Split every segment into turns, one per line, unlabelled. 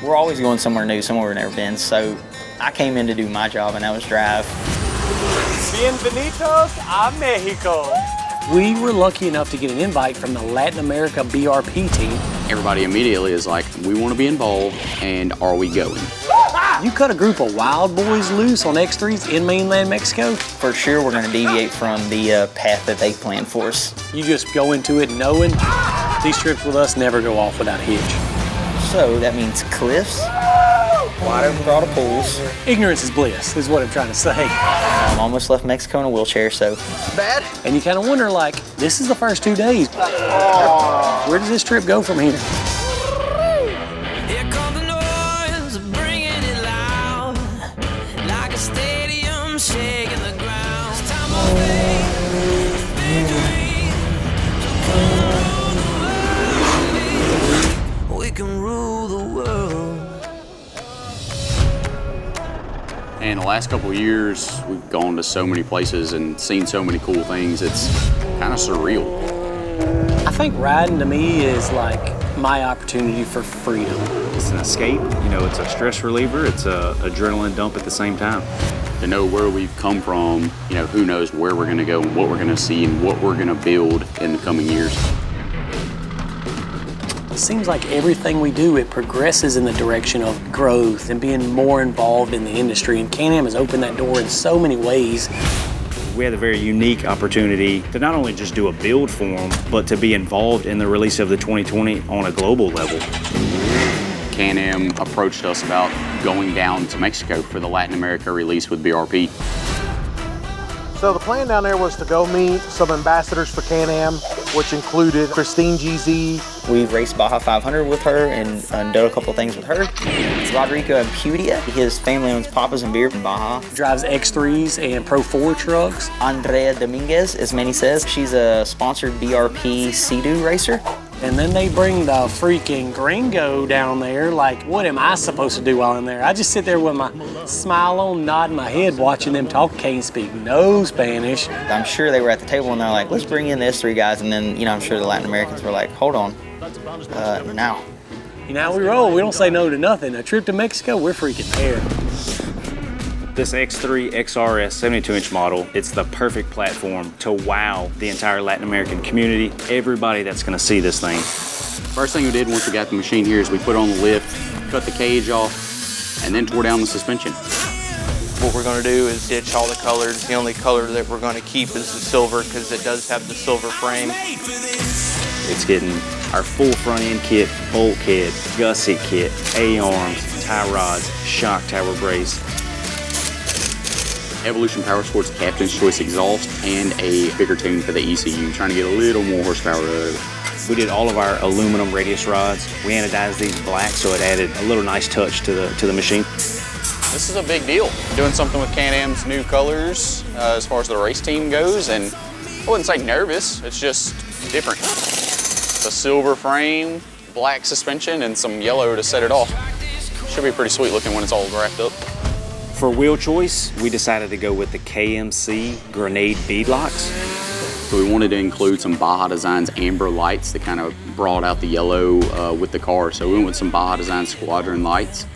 We're always going somewhere new, somewhere we've never been, so I came in to do my job, and that was drive.
Bienvenidos a Mexico.
We were lucky enough to get an invite from the Latin America BRP team.
Everybody immediately is like, we want to be involved, and are we going?
You cut a group of wild boys loose on X3s in mainland Mexico?
For sure, we're going to deviate from the path that they planned for us.
You just go into it knowing these trips with us never go off without a hitch.
So that means cliffs, wide open throttle pools.
Ignorance is bliss, is what I'm trying to say.
Almost left Mexico in a wheelchair, so.
Bad?
And you kind of wonder, like, this is the first 2 days. Where does this trip go from here?
Here comes the noise, bringing it loud, like a stadium shaking the ground. It's time of faith, big dream, so come on, we can rule the world.
And the last couple of years, we've gone to so many places and seen so many cool things. It's kind of surreal.
I think riding to me is like my opportunity for freedom.
It's an escape, you know, it's a stress reliever, it's a adrenaline dump at the same time.
To know where we've come from, you know, who knows where we're gonna go and what we're gonna see and what we're gonna build in the coming years.
It seems like everything we do, it progresses in the direction of growth and being more involved in the industry. And Can-Am has opened that door in so many ways.
We had a very unique opportunity to not only just do a build for them, but to be involved in the release of the 2020 on a global level.
Can-Am approached us about going down to Mexico for the Latin America release with BRP.
So the plan down there was to go meet some ambassadors for Can-Am, which included Christine GZ.
We've raced Baja 500 with her and done a couple things with her. Rodrigo Ampudia, his family owns Papa's and Beer in Baja.
Drives X3s and Pro 4 trucks.
Andrea Domingues, as Manny says, she's a sponsored BRP Sea-Doo racer.
And then they bring the freaking gringo down there. Like, what am I supposed to do while I'm there? I just sit there with my smile on, nodding my head, watching them talk. Can't speak no Spanish.
I'm sure they were at the table and they're like, let's bring in the S3 guys. And then, you know, I'm sure the Latin Americans were like, hold on, now.
You know how we roll. We don't say no to nothing. A trip to Mexico, we're freaking there.
This X3 XRS 72-inch model, it's the perfect platform to wow the entire Latin American community, everybody that's gonna see this thing.
First thing we did once we got the machine here is we put on the lift, cut the cage off, and then tore down the suspension.
What we're going to do is ditch all the colors. The only color that we're going to keep is the silver because it does have the silver frame.
It's getting our full front end kit, bulkhead, gusset kit, A-arms, tie rods, shock tower brace.
Evolution Power Sports Captain's Choice exhaust and a bigger tune for the ECU, trying to get a little more horsepower out of it.
We did all of our aluminum radius rods. We anodized these black, so it added a little nice touch to the machine.
This is a big deal, doing something with Can-Am's new colors as far as the race team goes, and I wouldn't say nervous, it's just different. The silver frame, black suspension, and some yellow to set it off. Should be pretty sweet looking when it's all wrapped up.
For wheel choice, we decided to go with the KMC Grenade beadlocks.
So we wanted to include some Baja Designs amber lights that kind of brought out the yellow with the car. So we went with some Baja Design Squadron lights.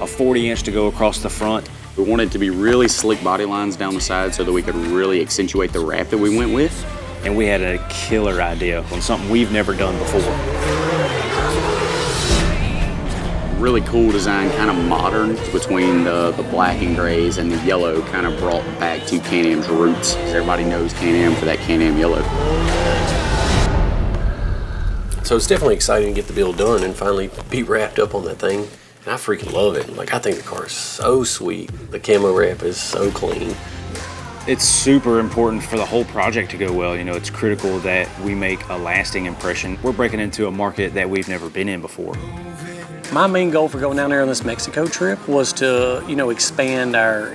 A 40-inch to go across the front.
We wanted it to be really slick body lines down the side so that we could really accentuate the wrap that we went with.
And we had a killer idea on something we've never done before.
Really cool design, kind of modern, between the black and grays and the yellow, kind of brought back to Can-Am's roots. Everybody knows Can-Am for that Can-Am yellow.
So it's definitely exciting to get the build done and finally be wrapped up on that thing. And I freaking love it. Like, I think the car is so sweet. The camo wrap is so clean.
It's super important for the whole project to go well. You know, it's critical that we make a lasting impression. We're breaking into a market that we've never been in before.
My main goal for going down there on this Mexico trip was to, you know, expand our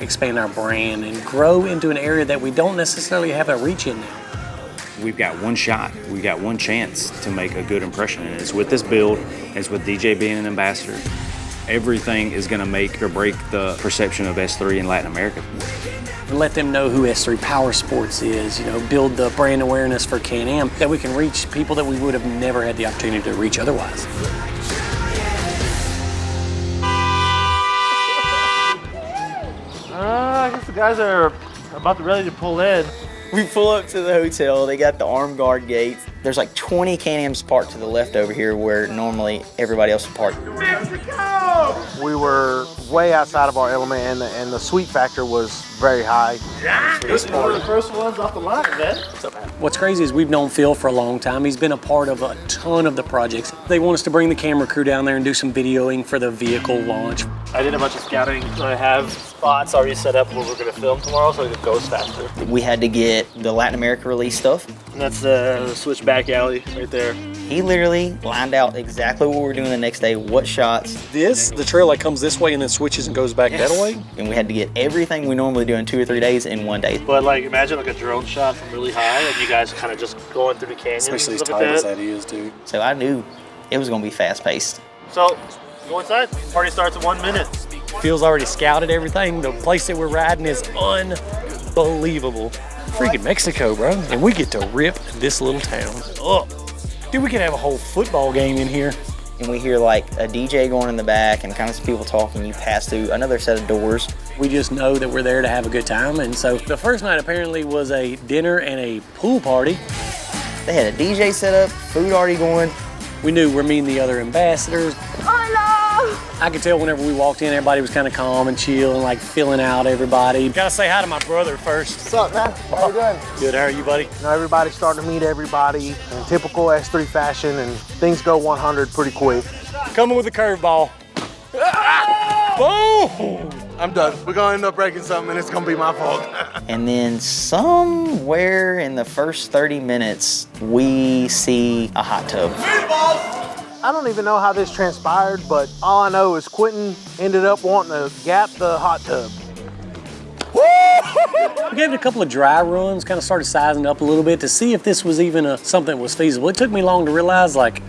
brand and grow into an area that we don't necessarily have a reach in now.
We've got one shot, we've got one chance to make a good impression, and it's with this build, it's with DJ being an ambassador. Everything is gonna make or break the perception of S3 in Latin America.
And let them know who S3 Power Sports is, you know, build the brand awareness for Can-Am, that we can reach people that we would have never had the opportunity to reach otherwise.
guys are about ready to pull in.
We pull up to the hotel. They got the armed guard gates. There's like 20 Can-Ams parked to the left over here where normally everybody else would park.
We were way outside of our element, and the sweet factor was very high.
This is one of the first ones off the line, man.
What's crazy is we've known Phil for a long time. He's been a part of a ton of the projects. They want us to bring the camera crew down there and do some videoing for the vehicle launch.
I did a bunch of scouting. I have spots already set up where we're going to film tomorrow so it goes faster.
We had to get the Latin America release stuff.
And that's the switchback alley right there.
He literally lined out exactly what we're doing the next day, what shots.
The trail like comes this way and then switches and goes back that way?
And we had to get everything we normally do in 2 or 3 days in one day.
But like imagine like a drone shot from really high and you guys kind of just going through the canyon.
Especially as tight as that is, dude.
So I knew it was going to be fast paced.
So go inside. Party starts in 1 minute.
Phil's already scouted everything. The place that we're riding is unbelievable. Freaking Mexico, bro. And we get to rip this little town up. Dude, we could have a whole football game in here.
And we hear like a DJ going in the back and kind of some people talking. You pass through another set of doors.
We just know that we're there to have a good time. And so the first night apparently was a dinner and a pool party.
They had a DJ set up, food already going.
We knew we're meeting the other ambassadors. I could tell whenever we walked in, everybody was kind of calm and chill and like filling out everybody. Gotta say hi to my brother first.
What's up, man? How you doing?
Good, how are you, buddy?
You know, everybody's starting to meet everybody in typical S3 fashion, and things go 100 pretty quick.
Coming with a curveball. Boom!
I'm done. We're gonna end up breaking something, and it's gonna be my fault.
And then somewhere in the first 30 minutes, we see a hot tub.
I don't even know how this transpired, but all I know is Quentin ended up wanting to gap the hot tub.
We gave it a couple of dry runs, kind of started sizing up a little bit to see if this was even something that was feasible. It took me long to realize, like,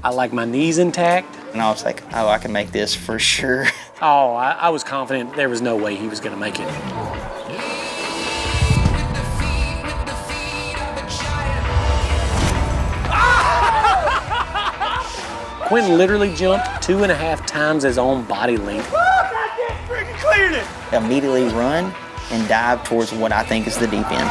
I like my knees intact.
And I was like, oh, I can make this for sure.
Oh, I was confident there was no way he was going to make it. Quentin literally jumped 2.5 times his own body length.
Freaking cleared it!
Immediately run and dive towards what I think is the deep end.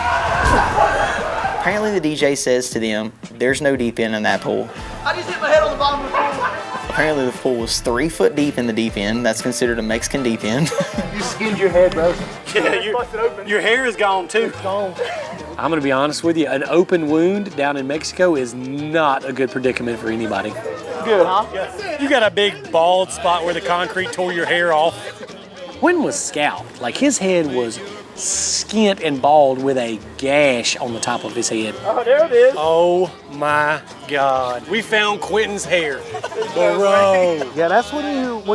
Apparently the DJ says to them, there's no deep end in that pool.
I just hit my head on the bottom of the pool.
Apparently the pool was 3 foot deep in the deep end. That's considered a Mexican deep end.
You skinned your head, bro.
Yeah, your hair is gone too.
It's gone.
I'm gonna be honest with you, an open wound down in Mexico is not a good predicament for anybody.
Good, huh?
You got a big bald spot where the concrete tore your hair off. Quentin was scalped. Like his head was skint and bald with a gash on the top of his head.
Oh, there it is.
Oh my God. We found Quentin's hair. Bro.
Yeah, that's when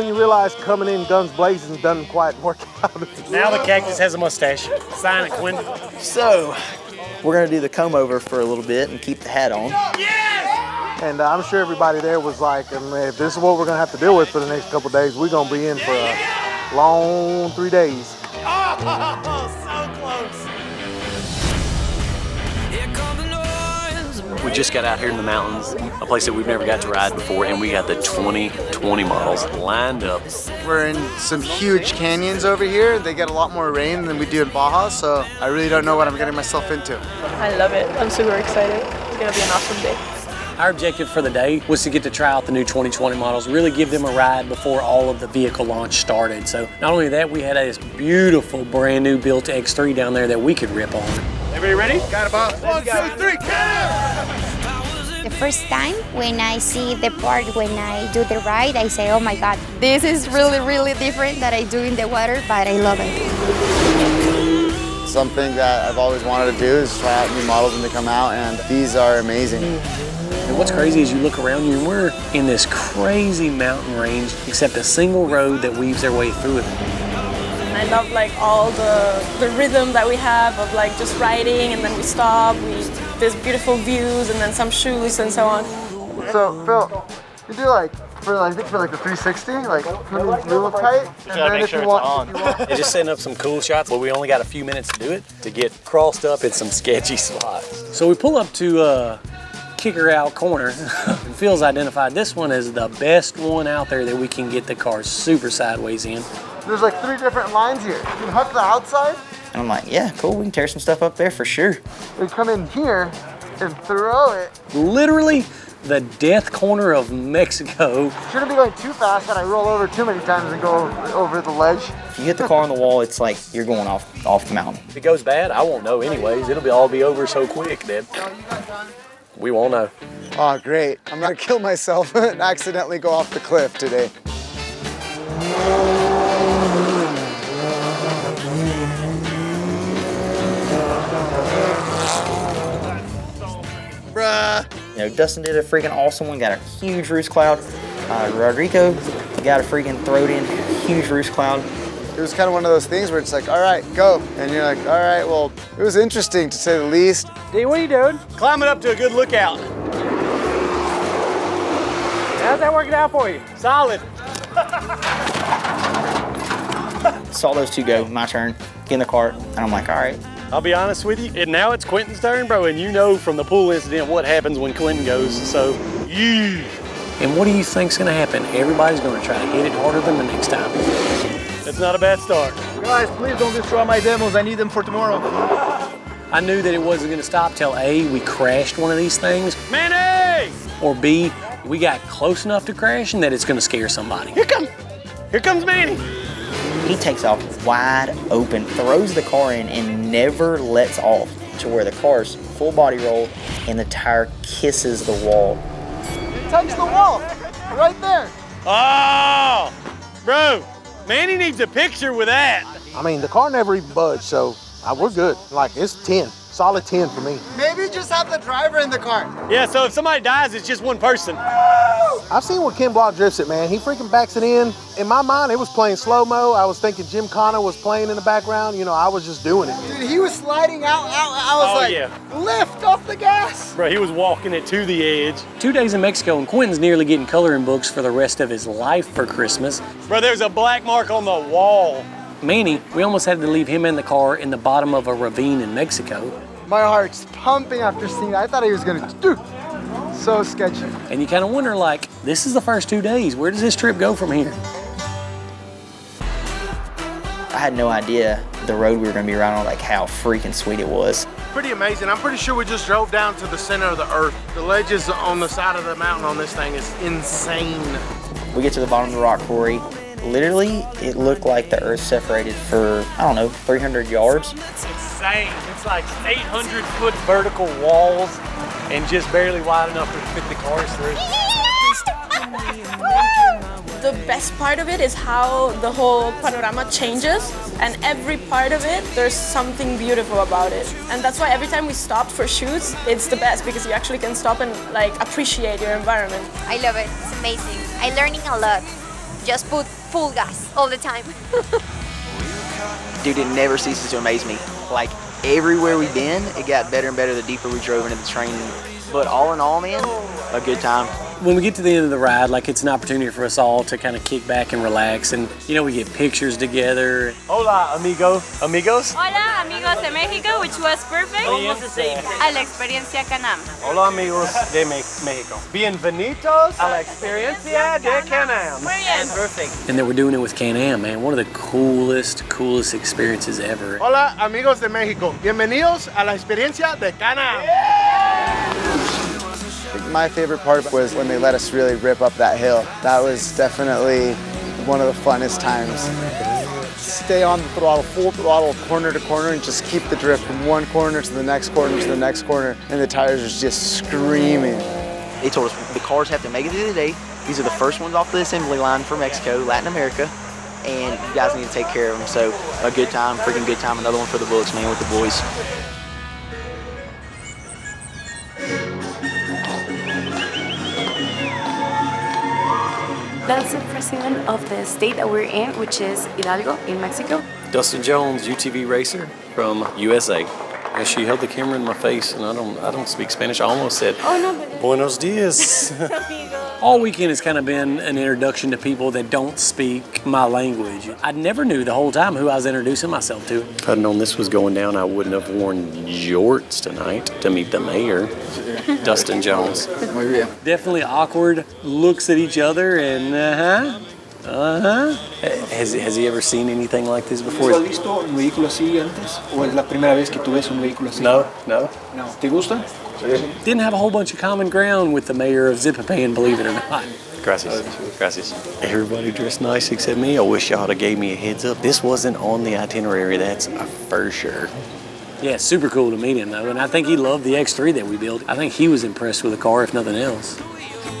you realize coming in guns blazing doesn't quite work out.
Now the cactus has a mustache. Sign it, Quentin.
So we're gonna do the comb over for a little bit and keep the hat on.
And I'm sure everybody there was like, if this is what we're gonna have to deal with for the next couple of days, we're gonna be in for a long 3 days.
We just got out here in the mountains, a place that we've never got to ride before, and we got the 2020 models lined up.
We're in some huge canyons over here. They get a lot more rain than we do in Baja, so I really don't know what I'm getting myself into.
I love it. I'm super excited. It's gonna be an awesome day.
Our objective for the day was to get to try out the new 2020 models, really give them a ride before all of the vehicle launch started. So not only that, we had this beautiful brand new built X3 down there that we could rip on.
Everybody ready?
Got about 1, 2, 3,
The first time when I see the part when I do the ride, I say, oh my God, this is really, really different that I do in the water, but I love it.
Something that I've always wanted to do is try out new models when they come out, and these are amazing.
And what's crazy is you look around you and we're in this crazy mountain range, except a single road that weaves their way through it.
I love like all the rhythm that we have of like just riding and then we stop, there's beautiful views and then some shoes and so on.
So Phil, you do like for the 360, like move tight, and then if you want,
They're just setting up some cool shots, but we only got a few minutes to do it to get crossed up in some sketchy spots. So we pull up to Kicker Out Corner, and Phil's identified this one as the best one out there that we can get the car super sideways in.
There's like 3 different lines here. You can hook the outside.
And I'm like, yeah, cool, we can tear some stuff up there for sure.
We come in here and throw it.
Literally the death corner of Mexico.
Shouldn't be going too fast that I roll over too many times and go over the ledge.
If you hit the car on the wall, it's like you're going off the mountain.
If it goes bad, I won't know anyways. It'll all be over so quick that we won't know.
Oh, great. I'm gonna kill myself and accidentally go off the cliff today.
Bruh. You know, Dustin did a freaking awesome one, got a huge roost cloud. Rodrigo got a freaking throwed in huge roost cloud.
It was kind of one of those things where it's like, all right, go. And you're like, all right, well, it was interesting to say the least.
D, what are you doing?
Climbing up to a good lookout.
How's that working out for you?
Solid.
Saw those two go, my turn, get in the cart, and I'm like, all right.
I'll be honest with you, and now it's Quentin's turn, bro, and you know from the pool incident what happens when Quentin goes, so, yeah. And what do you think's gonna happen? Everybody's gonna try to hit it harder than the next time. That's not a bad start.
Guys, please don't destroy my demos. I need them for tomorrow.
I knew that it wasn't gonna stop till A, we crashed one of these things. Manny! Or B, we got close enough to crashing that it's gonna scare somebody.
Here comes Manny.
He takes off wide open, throws the car in, and never lets off to where the car's full body roll and the tire kisses the wall.
It touched the wall, right there.
Oh, bro, Manny needs a picture with that.
I mean, the car never even budged, so we're good. Like, it's 10, solid 10 for me.
Maybe just have the driver in the car.
Yeah, so if somebody dies, it's just one person.
I've seen when Ken Block drifts it, man. He freaking backs it in. In my mind, it was playing slow-mo. I was thinking Jim Connor was playing in the background. You know, I was just doing it.
Dude, he was sliding out. I was lift off the gas.
Bro, he was walking it to the edge. 2 days in Mexico, and Quentin's nearly getting coloring books for the rest of his life for Christmas.
Bro, there's a black mark on the wall.
Manny, we almost had to leave him in the car in the bottom of a ravine in Mexico.
My heart's pumping after seeing that. I thought he was gonna do. So sketchy.
And you kind of wonder, like, this is the first 2 days. Where does this trip go from here?
I had no idea the road we were gonna be riding on, like how freaking sweet it was.
Pretty amazing. I'm pretty sure we just drove down to the center of the earth. The ledges on the side of the mountain on this thing is insane.
We get to the bottom of the rock quarry. Literally, it looked like the earth separated for, I don't know, 300 yards.
It's insane. It's like 800-foot vertical walls and just barely wide enough to fit the cars through.
The best part of it is how the whole panorama changes, and every part of it, there's something beautiful about it. And that's why every time we stopped for shoots, it's the best because you actually can stop and like appreciate your environment.
I love it. It's amazing. I'm learning a lot. Just put full gas all the time.
Dude, it never ceases to amaze me. Like, everywhere we've been, it got better and better the deeper we drove into the training. But all in all, man, a good time.
When we get to the end of the ride, like, it's an opportunity for us all to kind of kick back and relax. And, you know, we get pictures together.
Hola, amigos.
Hola, amigos de México, which was perfect.
Almost the same.
A la experiencia Can-Am.
Hola, amigos de México. Bienvenidos a la experiencia de Can-Am.
Muy bien.
Perfect.
And then we're doing it with Can-Am, man. One of the coolest experiences ever.
Hola, amigos de México. Bienvenidos a la experiencia de Can-Am.
My favorite part was when they let us really rip up that hill. That was definitely one of the funnest times. Stay on the throttle, full throttle, corner to corner, and just keep the drift from one corner to the next corner to the next corner, and the tires are just screaming.
They told us the cars have to make it through the day. These are the first ones off the assembly line for Mexico, Latin America, and you guys need to take care of them. So a good time, freaking good time. Another one for the books, man, with the boys.
That's the president of the state that we're in, which is Hidalgo in Mexico.
Dustin Jones, UTV racer from USA. And she held the camera in my face, and I don't speak Spanish. I almost said,
Oh, no, but
Buenos dias.
All weekend has kind of been an introduction to people that don't speak my language. I never knew the whole time who I was introducing myself to.
If I'd known this was going down, I wouldn't have worn jorts tonight to meet the mayor, Dustin Jones.
Definitely awkward looks at each other and Has he ever seen anything like this before?
¿Has visto un vehículo así antes? ¿O es la primera vez que tú ves un vehículo así?
No.
¿Te gusta?
Didn't have a whole bunch of common ground with the mayor of Zippapan, believe it or not.
Gracias.
Everybody dressed nice except me. I wish y'all have gave me a heads up. This wasn't on the itinerary, that's for sure. Yeah, it's super cool to meet him though, and I think he loved the X3 that we built. I think he was impressed with the car, if nothing else.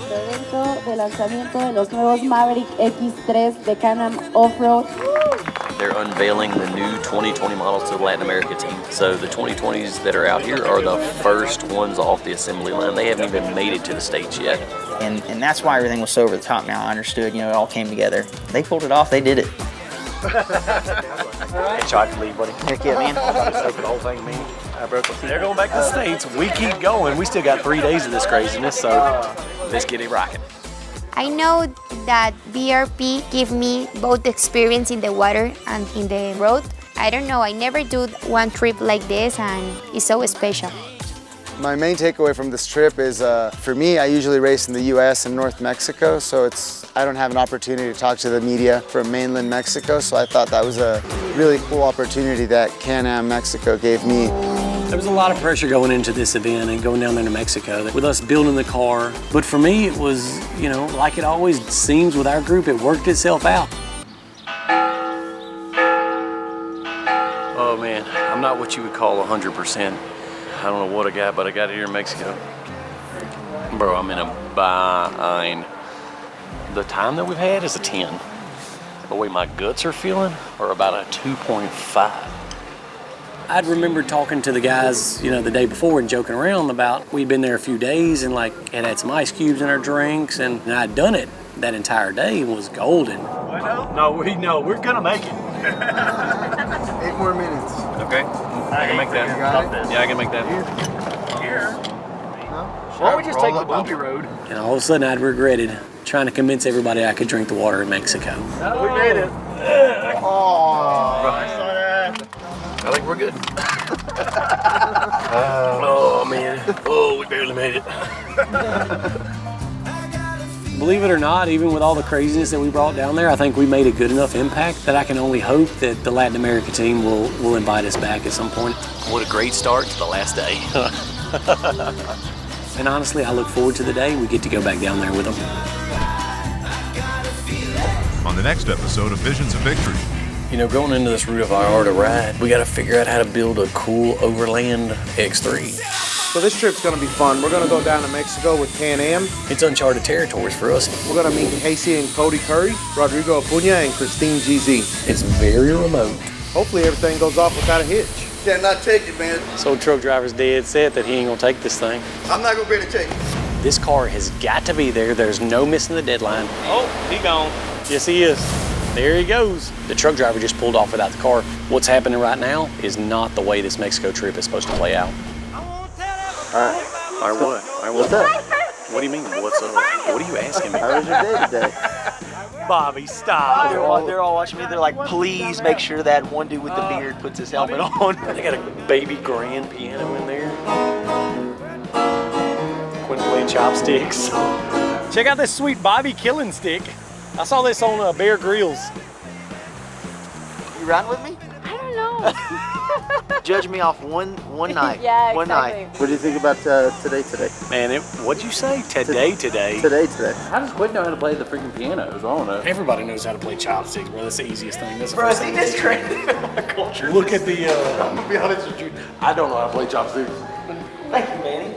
Evento de lanzamiento de los nuevos Maverick X3 de Can-Am Off-Road.
They're unveiling the new 2020 models to the Latin America team. So the 2020s that are out here are the first ones off the assembly line. They haven't even made it to the States yet.
And that's why everything was so over the top now. I understood, it all came together. They pulled it off, they did it.
Shot to lead, buddy.
Heck yeah, man.
Take the whole thing, man. They're going back to the States. We keep going. We still got 3 days of this craziness, so let's get it rocking.
I know that BRP give me both the experience in the water and in the road. I don't know, I never do one trip like this and it's so special.
My main takeaway from this trip is, for me, I usually race in the US and North Mexico, so I don't have an opportunity to talk to the media from mainland Mexico, so I thought that was a really cool opportunity that Can-Am Mexico gave me.
There was a lot of pressure going into this event and going down there to Mexico with us building the car. But for me, it was, like it always seems with our group, it worked itself out. Oh man, I'm not what you would call 100%. I don't know what I got, but I got it here in Mexico. Bro, I'm in a bind. The time that we've had is a 10. The way my guts are feeling are about a 2.5. I'd remember talking to the guys, the day before and joking around about we'd been there a few days and had some ice cubes in our drinks and I'd done it that entire day and was golden.
No, we're gonna make it.
8 more minutes.
Okay, I can make that. Yeah, I can make that.
Here. Why don't we just take the bumpy road?
And all of a sudden I'd regretted trying to convince everybody I could drink the water in Mexico.
We made it.
I think we're good.
Oh man, we barely made it. Believe it or not, even with all the craziness that we brought down there, I think we made a good enough impact that I can only hope that the Latin America team will invite us back at some point.
What a great start to the last day.
And honestly, I look forward to the day we get to go back down there with them.
On the next episode of Visions of Victory.
Going into this Route of IR to ride, we got to figure out how to build a cool overland X3.
So this trip's gonna be fun. We're gonna go down to Mexico with Can-Am.
It's uncharted territories for us.
We're gonna meet Casey and Cody Curry, Rodrigo Ampudia, and Christine GZ.
It's very remote.
Hopefully everything goes off without a hitch.
Cannot take it, man.
So truck driver's dead set that he ain't gonna take this thing.
I'm not gonna be able to take it.
This car has got to be there. There's no missing the deadline.
Oh, he gone.
Yes, he is. There he goes. The truck driver just pulled off without the car. What's happening right now is not the way this Mexico trip is supposed to play out.
All right, what? What's up?
What do you mean, what's up? What are you asking me?
How was your day today?
Bobby, stop.
They're all watching me. They're like, please make sure that one dude with the beard puts his helmet on.
They got a baby grand piano in there. Quit playing chopsticks. Check out this sweet Bobby killing stick. I saw this on Bear Grylls.
You riding with me?
I don't know.
Judge me off one night.
Yeah,
one
exactly.
night.
What do you think about today?
Man, what'd you say? Today.
Today.
How does Quinn know how to play the freaking pianos? I don't know.
Everybody knows how to play chopsticks, bro. That's the easiest thing. That's the
Bro,
first
see
thing
this
you
crazy my culture.
Look at the.
I'm gonna be honest with you. I don't know how to play chopsticks.
Thank you, Manny.